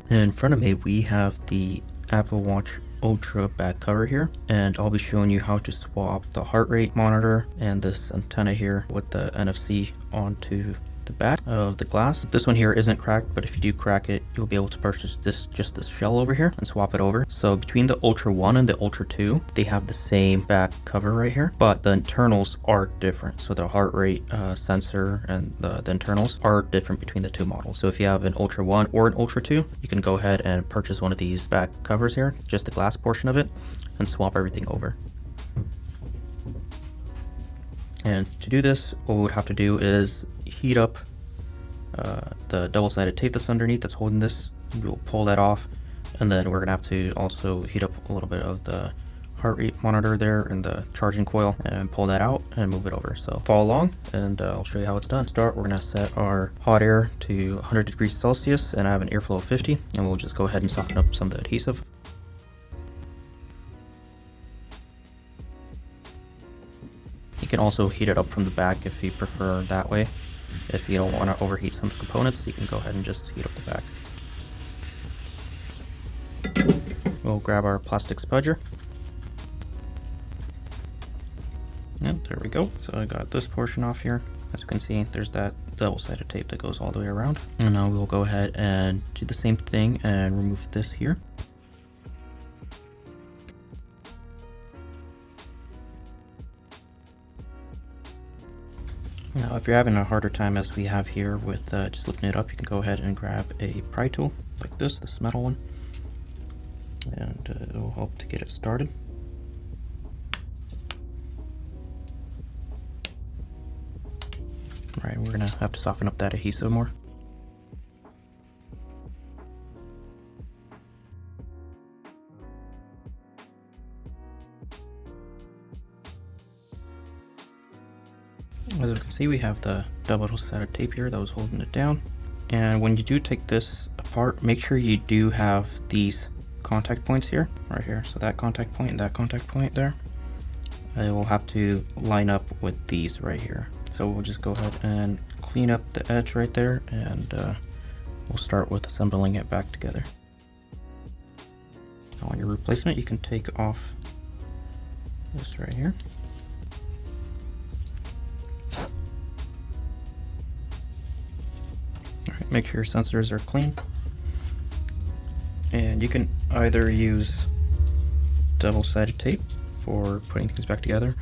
In front of me, we have the Apple Watch Ultra back cover here, and I'll be showing you how to swap the heart rate monitor and this antenna here with the NFC onto the back of the glass. This one here isn't cracked, but if you do crack it, you'll be able to purchase just this shell over here and swap it over. So between the Ultra 1 and the Ultra 2, they have the same back cover right here, but the internals are different. So the heart rate sensor and the internals are different between the two models. So if you have an Ultra 1 or an Ultra 2, you can go ahead and purchase one of these back covers here, just the glass portion of it, and swap everything over. And to do this, what we would have to do is heat up the double-sided tape that's underneath that's holding this. We'll pull that off, and then we're gonna have to also heat up a little bit of the heart rate monitor there and the charging coil and pull that out and move it over. So follow along and I'll show you how it's done. To start, we're gonna set our hot air to 100 degrees Celsius and I have an airflow of 50, and we'll just go ahead and soften up some of the adhesive. You can also heat it up from the back if you prefer that way. If you don't want to overheat some of the components, you can go ahead and just heat up the back. We'll grab our plastic spudger. Yep, there we go. So I got this portion off here. As you can see, there's that double-sided tape that goes all the way around. And now we'll go ahead and do the same thing and remove this here. Now, if you're having a harder time as we have here with just lifting it up, you can go ahead and grab a pry tool like this metal one, and it will help to get it started. All right, we're gonna have to soften up that adhesive more. As you can see, we have the double-sided tape here that was holding it down. And when you do take this apart, make sure you do have these contact points here, right here. So that contact point and that contact point there, it will have to line up with these right here. So we'll just go ahead and clean up the edge right there, and we'll start with assembling it back together. On your replacement, you can take off this right here. Alright, make sure your sensors are clean. And you can either use double-sided tape for putting things back together,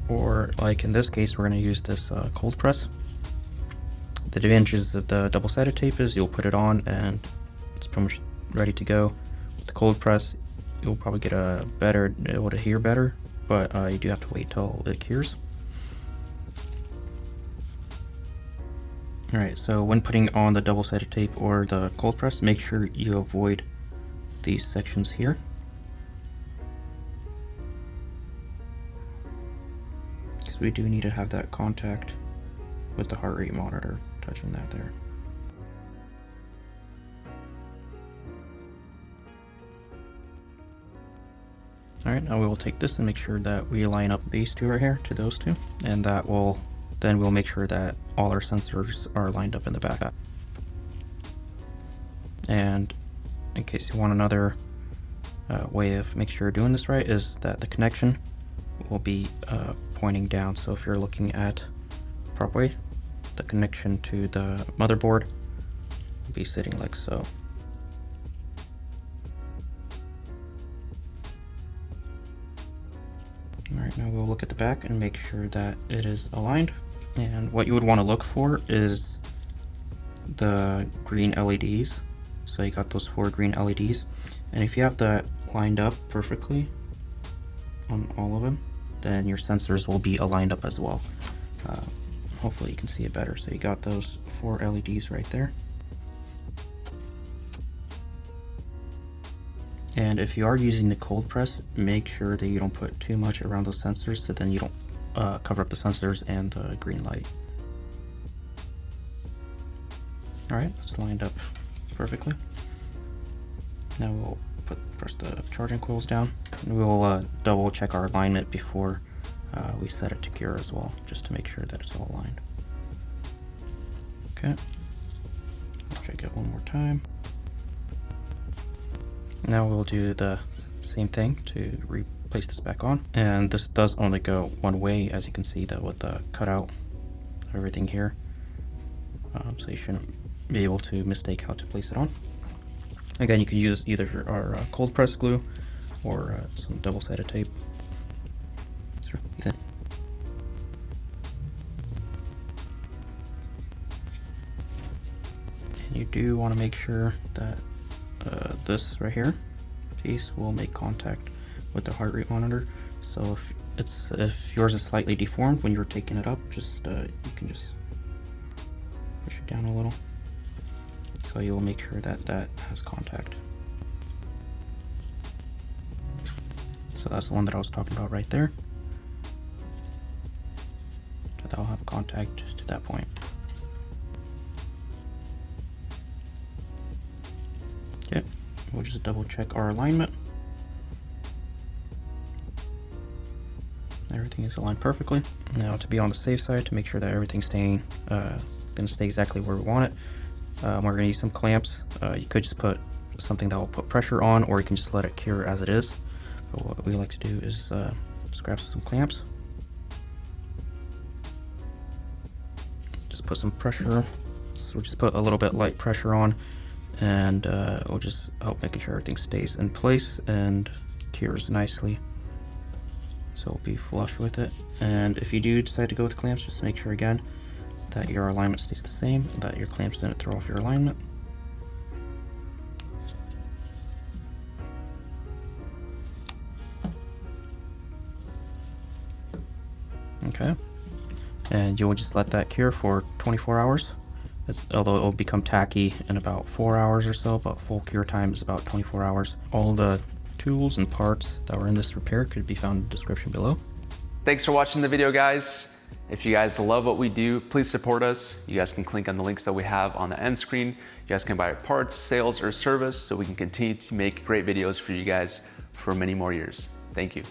or like in this case, we're going to use this cold press. The advantages of the double-sided tape is you'll put it on and it's pretty much ready to go. With the cold press, you'll probably get able to hear better, but you do have to wait till it cures. Alright, so when putting on the double-sided tape or the cold press, make sure you avoid these sections here. Because we do need to have that contact with the heart rate monitor, touching that there. Alright, now we will take this and make sure that we line up these two right here to those two, and that will then we'll make sure that all our sensors are lined up in the back. And in case you want another way of making sure you're doing this right, is that the connection will be pointing down. So if you're looking at the proper way, the connection to the motherboard will be sitting like so. Alright, now we'll look at the back and make sure that it is aligned. And what you would want to look for is the green LEDs. So you got those 4 green LEDs. And if you have that lined up perfectly on all of them, then your sensors will be aligned up as well. Hopefully you can see it better. So you got those 4 LEDs right there. And if you are using the cold press, make sure that you don't put too much around those sensors, so then you don't cover up the sensors and the green light. Alright, it's lined up perfectly. Now we'll press the charging coils down, and we'll double check our alignment before we set it to cure as well, just to make sure that it's all aligned. Okay, check it one more time. Now we'll do the same thing to replace this back on. And this does only go one way, as you can see that with the cutout, everything here. So you shouldn't be able to mistake how to place it on. Again, you can use either our cold press glue or some double-sided tape. And you do want to make sure that this right here piece will make contact with the heart rate monitor. So if yours is slightly deformed when you're taking it up, just you can just push it down a little. So you'll make sure that that has contact. So that's the one that I was talking about right there. So that'll have contact to that point. Okay, we'll just double check our alignment. Everything is aligned perfectly. Now, to be on the safe side, to make sure that everything's staying, gonna stay exactly where we want it, we're gonna use some clamps. You could just put something that will put pressure on, or you can just let it cure as it is. But what we like to do is just grab some clamps. Just put some pressure. So we'll just put a little bit light pressure on, and it'll just help making sure everything stays in place and cures nicely. So we'll be flush with it. And if you do decide to go with clamps, just make sure again that your alignment stays the same, that your clamps didn't throw off your alignment. Okay, and you'll just let that cure for 24 hours. Although it will become tacky in about 4 hours or so, but full cure time is about 24 hours. All the tools and parts that were in this repair could be found in the description below. Thanks for watching the video, guys. If you guys love what we do, please support us. You guys can click on the links that we have on the end screen. You guys can buy parts, sales, or service so we can continue to make great videos for you guys for many more years. Thank you.